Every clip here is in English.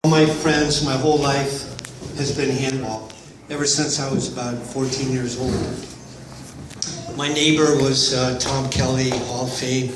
My friends, my whole life has been handball, ever since I was about 14 years old. My neighbor was Tom Kelly, Hall of Fame.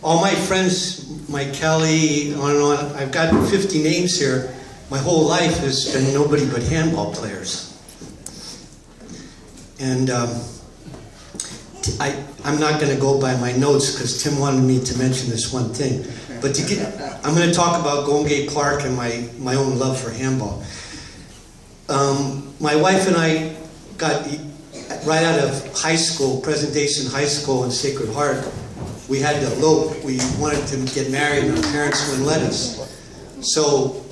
All my friends, Mike Kelly, on and on, I've got 50 names here. My whole life has been nobody but handball players. And I'm not going to go by my notes because Tim wanted me to mention this one thing. But I'm going to talk about Gongay Park and my own love for handball. My wife and I got, right out of high school, Presentation High School in Sacred Heart, we had to elope. We wanted to get married and our parents wouldn't let us. So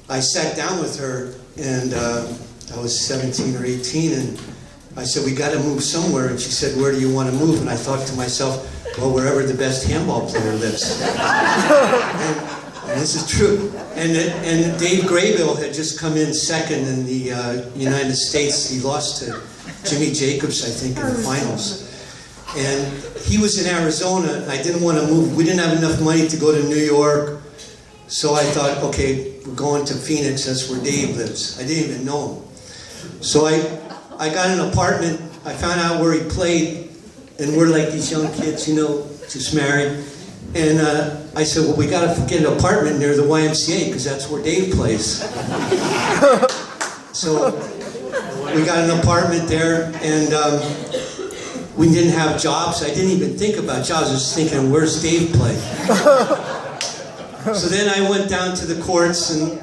I sat down with her, and I was 17 or 18, and I said, we got to move somewhere. And she said, where do you want to move? And I thought to myself, well, wherever the best handball player lives. and this is true. And Dave Graybill had just come in second in the United States. He lost to Jimmy Jacobs, I think, in the finals. And he was in Arizona. I didn't want to move. We didn't have enough money to go to New York. So I thought, okay, we're going to Phoenix. That's where Dave lives. I didn't even know him. So I got an apartment. I found out where he played. And we're like these young kids, you know, just married. And I said, well, we got to get an apartment near the YMCA because that's where Dave plays. So we got an apartment there, and we didn't have jobs. I didn't even think about jobs. I was thinking, where's Dave play? So then I went down to the courts and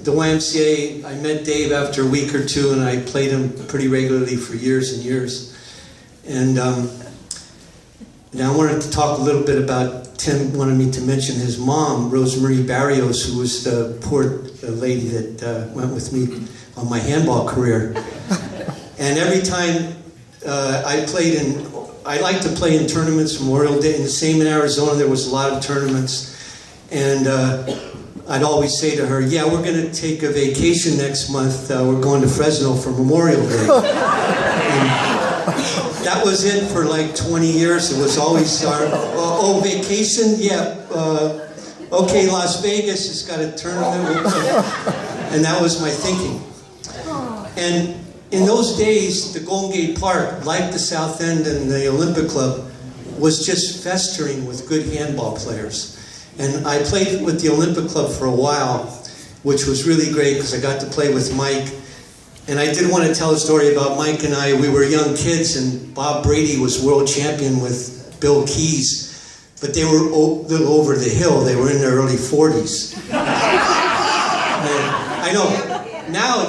the YMCA. I met Dave after a week or two, and I played him pretty regularly for years and years. And now I wanted to talk a little bit about, Tim wanted me to mention his mom, Rosemarie Barrios, who was the poor lady that went with me on my handball career. And every time I like to play in tournaments, Memorial Day, and the same in Arizona, there was a lot of tournaments. And I'd always say to her, yeah, we're going to take a vacation next month. We're going to Fresno for Memorial Day. That was it for like 20 years. It was always our, vacation? Yeah. Okay, Las Vegas has got a tournament. And that was my thinking. And in those days, the Gongay Park, like the South End and the Olympic Club, was just festering with good handball players. And I played with the Olympic Club for a while, which was really great because I got to play with Mike. And I did want to tell a story about Mike and I. We were young kids, and Bob Brady was world champion with Bill Keys, but they were a little over the hill. They were in their early 40s. I know, now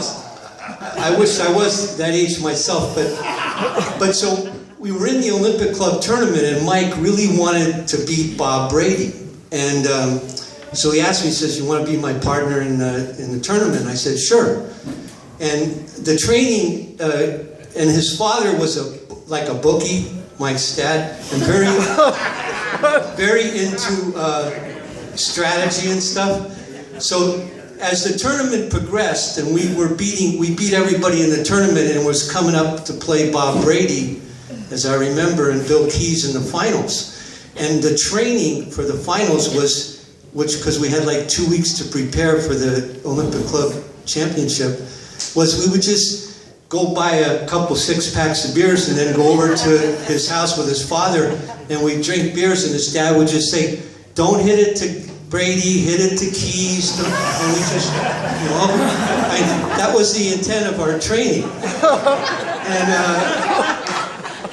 I wish I was that age myself, but so we were in the Olympic Club tournament, and Mike really wanted to beat Bob Brady. And so he asked me, he says, you want to be my partner in the tournament? I said, sure. And the training, and his father was like a bookie, Mike's dad, and very into strategy and stuff. So as the tournament progressed, and we beat everybody in the tournament, and was coming up to play Bob Brady, as I remember, and Bill Keys in the finals. And the training for the finals was, because we had like 2 weeks to prepare for the Olympic Club Championship, was we would just go buy a couple 6-packs of beers and then go over to his house with his father, and we'd drink beers, and his dad would just say, don't hit it to Brady, hit it to Keys. And we just, you know, that was the intent of our training.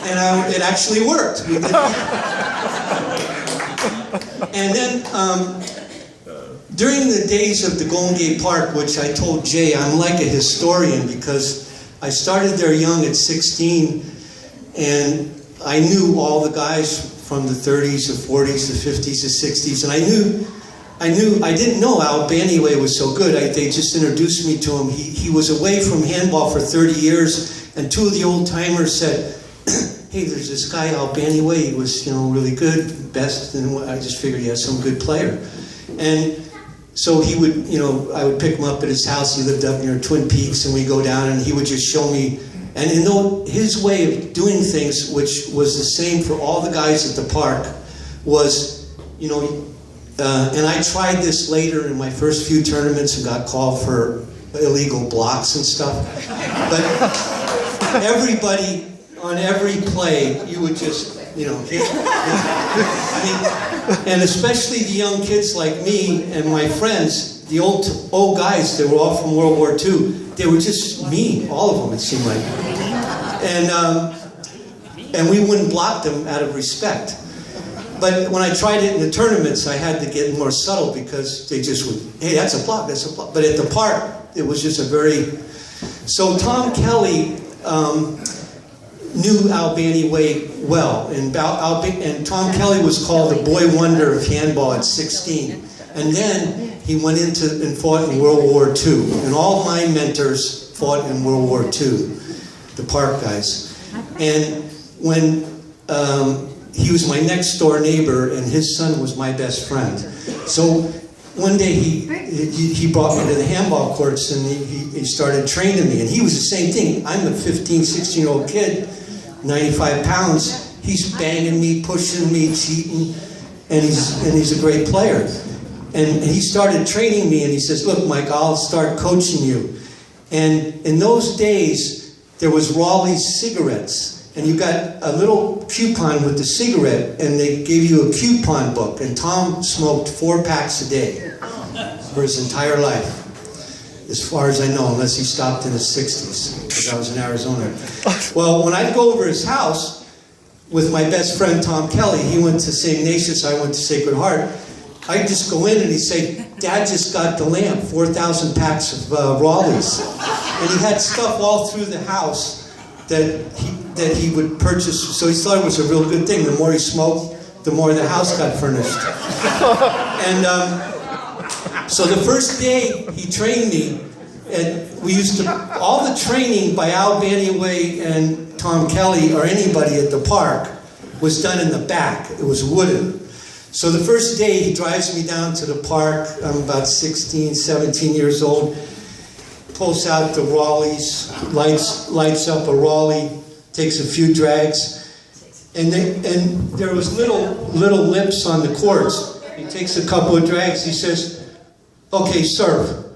And it actually worked. We did. And then, during the days of the Gongay Park, which I told Jay, I'm like a historian because I started there young at 16, and I knew all the guys from the 30s, the 40s, the 50s, the 60s, and I didn't know Al Baniway was so good. They just introduced me to him. He was away from handball for 30 years, and two of the old timers said, hey, there's this guy Al Baniway. He was, you know, really good, best, and I just figured he had some good player. And so he would, you know, I would pick him up at his house. He lived up near Twin Peaks, and we'd go down, and he would just show me. And you know, his way of doing things, which was the same for all the guys at the park, was, you know, And I tried this later in my first few tournaments and got called for illegal blocks and stuff. But everybody, on every play, you would just, you know, hit. I mean, and especially the young kids like me and my friends, the old guys, they were all from World War II. They were just mean, all of them, it seemed like. And we wouldn't block them out of respect. But when I tried it in the tournaments, I had to get more subtle because they just would, hey, that's a block, that's a block. But at the park, it was just a very... So Tom Kelly knew Albany Way well. And Tom Kelly was called the boy wonder of handball at 16. And then he went into and fought in World War II. And all my mentors fought in World War II, the park guys. And when he was my next door neighbor, and his son was my best friend. So one day he brought me to the handball courts, and he started training me. And he was the same thing. I'm a 15, 16-year-old kid, 95 pounds. He's banging me, pushing me, cheating, and he's a great player. And he started training me, and he says, look, Mike, I'll start coaching you. And in those days, there was Raleigh's cigarettes. And you got a little coupon with the cigarette, and they gave you a coupon book. And Tom smoked 4 packs a day for his entire life, as far as I know, unless he stopped in his 60s, because I was in Arizona. Well, when I'd go over his house with my best friend Tom Kelly, he went to St. Ignatius, I went to Sacred Heart. I'd just go in and he'd say, Dad just got the lamp, 4,000 packs of Raleigh's. And he had stuff all through the house that he would purchase. So he thought it was a real good thing. The more he smoked, the more the house got furnished. And so the first day he trained me, and we used to, all the training by Albany Way and Tom Kelly or anybody at the park was done in the back. It was wooden. So the first day he drives me down to the park. I'm about 16, 17 years old. Pulls out the Raleigh's, lights up a Raleigh, takes a few drags, and there was little lips on the courts. He takes a couple of drags. He says, "Okay, serve."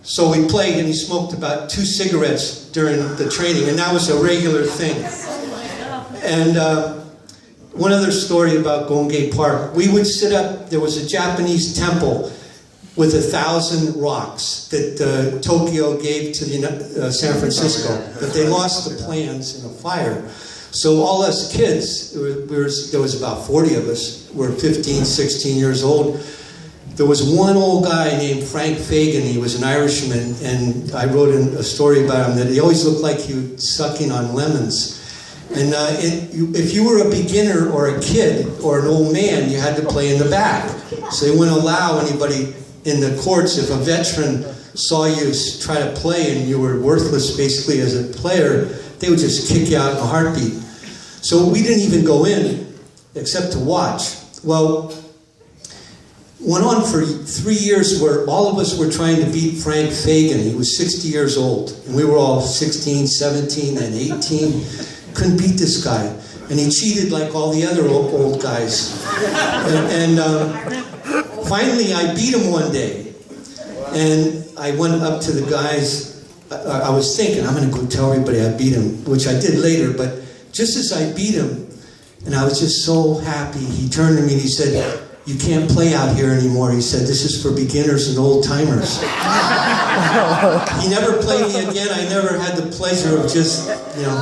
So we played, and he smoked about 2 cigarettes during the training, and that was a regular thing. And one other story about Gongay Park: we would sit up. There was a Japanese temple with 1,000 rocks that Tokyo gave to San Francisco, but they lost the plans in a fire. So all us kids, there was about 40 of us, were 15, 16 years old. There was one old guy named Frank Fagan. He was an Irishman, and I wrote a story about him that he always looked like he was sucking on lemons. And if you were a beginner or a kid or an old man, you had to play in the back. So they wouldn't allow anybody in the courts. If a veteran saw you try to play and you were worthless basically as a player, they would just kick you out in a heartbeat. So we didn't even go in except to watch. Well, went on for 3 years where all of us were trying to beat Frank Fagan. He was 60 years old, and we were all 16, 17, and 18. Couldn't beat this guy. And he cheated like all the other old guys. Finally, I beat him one day, and I went up to the guys. I was thinking, I'm going to go tell everybody I beat him, which I did later, but just as I beat him, and I was just so happy, he turned to me and he said, "You can't play out here anymore." He said, "This is for beginners and old-timers." He never played me again. I never had the pleasure of just, you know.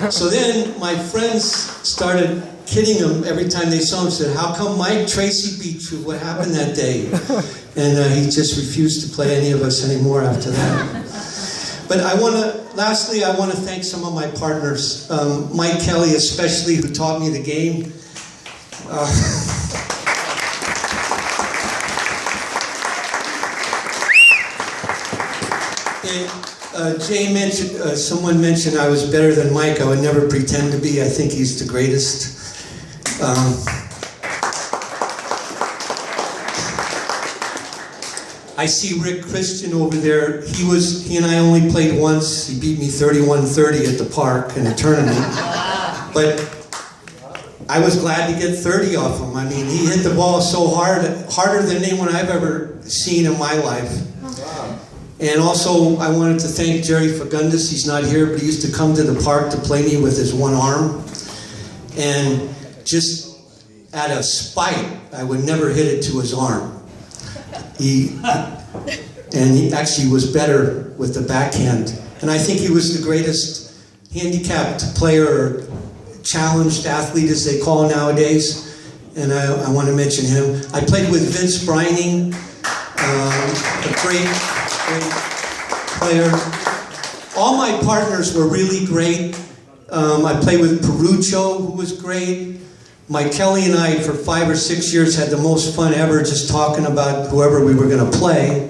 So then my friends started kidding him every time they saw him. Said, "How come Mike Treacy beat you? What happened that day?" And he just refused to play any of us anymore after that. But lastly, I want to thank some of my partners, Mike Kelly especially, who taught me the game. Someone mentioned I was better than Mike. I would never pretend to be. I think he's the greatest. I see Rick Christian over there. He and I only played once. He beat me 31-30 at the park in a tournament. But I was glad to get 30 off him. I mean, he hit the ball so hard, harder than anyone I've ever seen in my life. Wow. And also, I wanted to thank Jerry Fagundes. He's not here, but he used to come to the park to play me with his one arm. And just out of spite, I would never hit it to his arm. He actually was better with the backhand. And I think he was the greatest handicapped player, or challenged athlete as they call nowadays. And I want to mention him. I played with Vince Brining, a great player. All my partners were really great. I played with Perucho, who was great. Mike Kelly and I, for 5 or 6 years, had the most fun ever just talking about whoever we were going to play.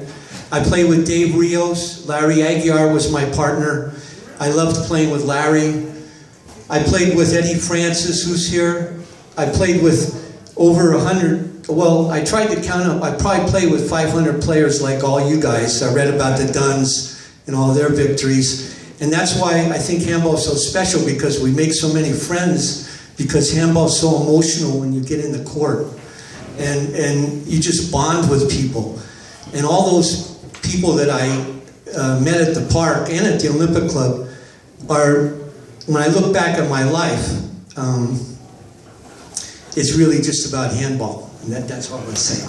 I played with Dave Rios. Larry Aguiar was my partner. I loved playing with Larry. I played with Eddie Francis, who's here. I played with over 100, well, I tried to count up. I probably played with 500 players like all you guys. I read about the Duns and all their victories. And that's why I think handball is so special, because we make so many friends, because handball is so emotional when you get in the court. And you just bond with people. And all those people that I met at the park and at the Olympic Club are, when I look back at my life, it's really just about handball. And that's all I would say.